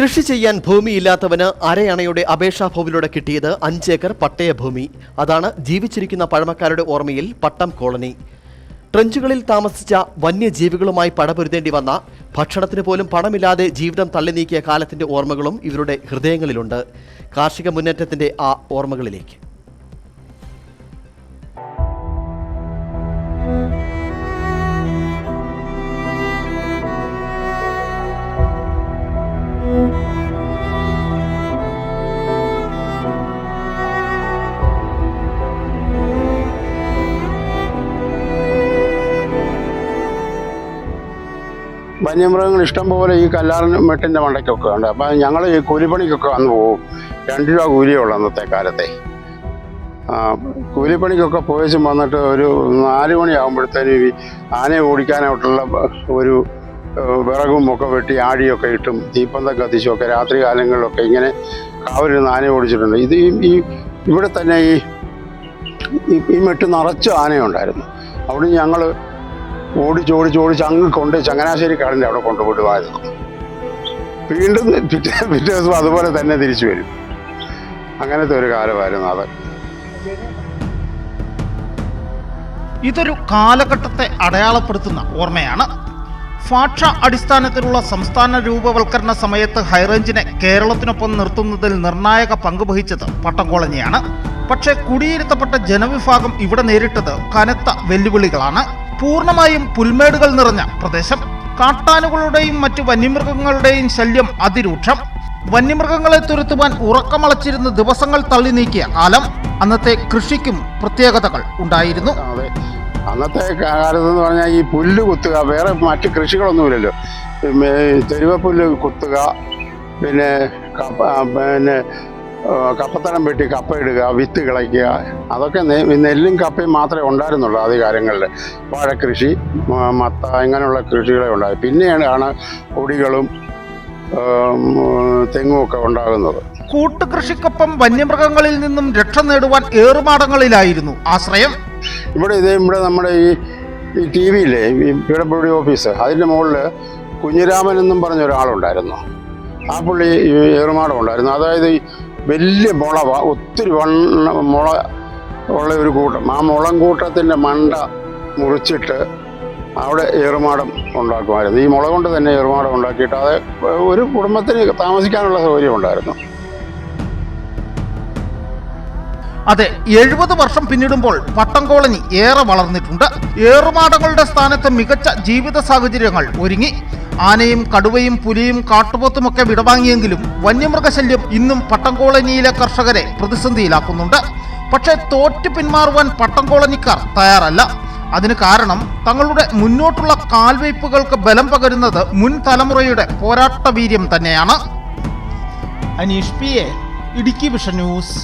കൃഷി ചെയ്യാൻ ഭൂമിയില്ലാത്തവന് അരയണയുടെ അപേക്ഷാഭൂമിയിലൂടെ കിട്ടിയത് 5 ഏക്കർ പട്ടയഭൂമി. അതാണ് ജീവിച്ചിരിക്കുന്ന പഴമക്കാരുടെ ഓർമ്മയിൽ പട്ടം കോളനി. ട്രഞ്ചുകളിൽ താമസിച്ച വന്യജീവികളുമായി പടപൊരുതേണ്ടി വന്ന, ഭക്ഷണത്തിന് പോലും പണമില്ലാതെ ജീവിതം തള്ളി നീക്കിയ കാലത്തിന്റെ ഓർമ്മകളും ഇവരുടെ ഹൃദയങ്ങളിലുണ്ട്. കാർഷിക മുന്നേറ്റത്തിന്റെ ആ ഓർമ്മകളിലേക്ക്. വന്യമൃഗങ്ങൾ ഇഷ്ടം പോലെ ഈ കല്ലാർമെട്ടിൻ്റെ മണ്ടയ്ക്കൊക്കെ ഉണ്ട്. അപ്പം ഞങ്ങൾ ഈ കൂലിപ്പണിക്കൊക്കെ വന്ന് പോകും. 2 രൂപ കൂലിയുള്ളൂ അന്നത്തെ കാലത്തെ. കൂലിപ്പണിക്കൊക്കെ പോയച്ചും വന്നിട്ട് ഒരു 4 മണിയാകുമ്പോഴത്തേനും ഈ ആനയെ ഓടിക്കാനായിട്ടുള്ള ഒരു വിറകും ഒക്കെ വെട്ടി ആടിയൊക്കെ ഇട്ടും തീപ്പന്തം കത്തിച്ചുമൊക്കെ രാത്രി കാലങ്ങളിലൊക്കെ ഇങ്ങനെ കാവലിരുന്ന് ആനയെ ഓടിച്ചിട്ടുണ്ട്. ഇത് ഇവിടെ തന്നെ ഈ മെട്ട് നിറച്ച് ആനയുണ്ടായിരുന്നു. അവിടെ ഞങ്ങൾ ഓടിച്ച് അങ്ങ് ചങ്ങനാശ്ശേരി കാടിൻ്റെ അവിടെ കൊണ്ടുപോയിട്ടുമായിരുന്നു. വീണ്ടും പിറ്റേ ദിവസം അതുപോലെ തന്നെ തിരിച്ചു വരും. അങ്ങനത്തെ ഒരു കാലമായിരുന്നു അത്. ഇതൊരു കാലഘട്ടത്തെ അടയാളപ്പെടുത്തുന്ന ഓർമ്മയാണ്. ഭാഷ അടിസ്ഥാനത്തിലുള്ള സംസ്ഥാന രൂപവൽക്കരണ സമയത്ത് ഹൈറേഞ്ചിനെ കേരളത്തിനൊപ്പം നിർത്തുന്നതിൽ നിർണായക പങ്ക് വഹിച്ചത് പട്ടം കോളനിയാണ്. പക്ഷേ കുടിയിരുത്തപ്പെട്ട ജനവിഭാഗം ഇവിടെ നേരിട്ടത് കനത്ത വെല്ലുവിളികളാണ്. പൂർണ്ണമായും പുൽമേടുകൾ നിറഞ്ഞ പ്രദേശം, കാട്ടാനുകളുടെയും മറ്റു വന്യമൃഗങ്ങളുടെയും ശല്യം അതിരൂക്ഷം. വന്യമൃഗങ്ങളെ തുരത്തുവാൻ ഉറക്കമളച്ചിരുന്ന ദിവസങ്ങൾ തള്ളി നീക്കിയ കാലം. അന്നത്തെ കൃഷിക്കും പ്രത്യേകതകൾ ഉണ്ടായിരുന്നു. അതെ, അന്നത്തെ കാലത്തെന്ന് പറഞ്ഞാൽ ഈ പുല്ല് കുത്തുക, വേറെ മറ്റ് കൃഷികളൊന്നുമില്ലല്ലോ. തെരുവപ്പുല്ല് കുത്തുക, പിന്നെ കപ്പത്തടം വെട്ടി കപ്പ ഇടുക, വിത്ത് കിളയ്ക്കുക, അതൊക്കെ നെല്ലും കപ്പയും മാത്രമേ ഉണ്ടായിരുന്നുള്ളൂ ആദ്യ കാലങ്ങളിൽ. വാഴക്കൃഷി, മത്ത, ഇങ്ങനെയുള്ള കൃഷികളെ ഉണ്ടായി. പിന്നെയാണ് കൊടികളും തെങ്ങും ഒക്കെ ഉണ്ടാകുന്നത്. കൂട്ടുകൃഷിക്കൊപ്പം വന്യമൃഗങ്ങളിൽ നിന്നും രക്ഷ നേടുവാൻ ഏറുമാടങ്ങളിലായിരുന്നു ആശ്രയം. ഇവിടെ നമ്മുടെ ഈ ടി വിയിലെ ഈ PWD ഓഫീസ്, അതിൻ്റെ മുകളിൽ കുഞ്ഞിരാമൻ എന്നും പറഞ്ഞ ഒരാളുണ്ടായിരുന്നു. ആ പുള്ളി ഏറുമാടം ഉണ്ടായിരുന്നു. അതായത് വലിയ മുള, ഒത്തിരി മുള ഉള്ള ഒരു കൂട്ടം. ആ മുളം കൂട്ടത്തിൻ്റെ മണ്ട മുറിച്ചിട്ട് അവിടെ ഏറുമാടം ഉണ്ടാക്കുമായിരുന്നു. ഈ മുള കൊണ്ട് തന്നെ ഏറുമാടം ഉണ്ടാക്കിയിട്ട് അത് ഒരു കുടുംബത്തിന് താമസിക്കാനുള്ള സൗകര്യം ഉണ്ടായിരുന്നു. അതെ, 70 വർഷം പിന്നിടുമ്പോൾ പട്ടം കോളനി ഏറെ വളർന്നിട്ടുണ്ട്. ഏറുമാടങ്ങളുടെ സ്ഥാനത്ത് മികച്ച ജീവിത സാഹചര്യങ്ങൾ ഒരുങ്ങി. ആനയും കടുവയും പുലിയും കാട്ടുപോത്തുമൊക്കെ വിടവാങ്ങിയെങ്കിലും വന്യമൃഗശല്യം ഇന്നും പട്ടം കോളനിയിലെ കർഷകരെ പ്രതിസന്ധിയിലാക്കുന്നുണ്ട്. പക്ഷേ തോറ്റു പിന്മാറുവാൻ പട്ടം കോളനിക്കാർ തയ്യാറല്ല. അതിന് കാരണം തങ്ങളുടെ മുന്നോട്ടുള്ള കാൽവയ്പ്പുകൾക്ക് ബലം പകരുന്നത് മുൻ തലമുറയുടെ പോരാട്ട വീര്യം തന്നെയാണ്. Aneesh PA, Idukki vision news.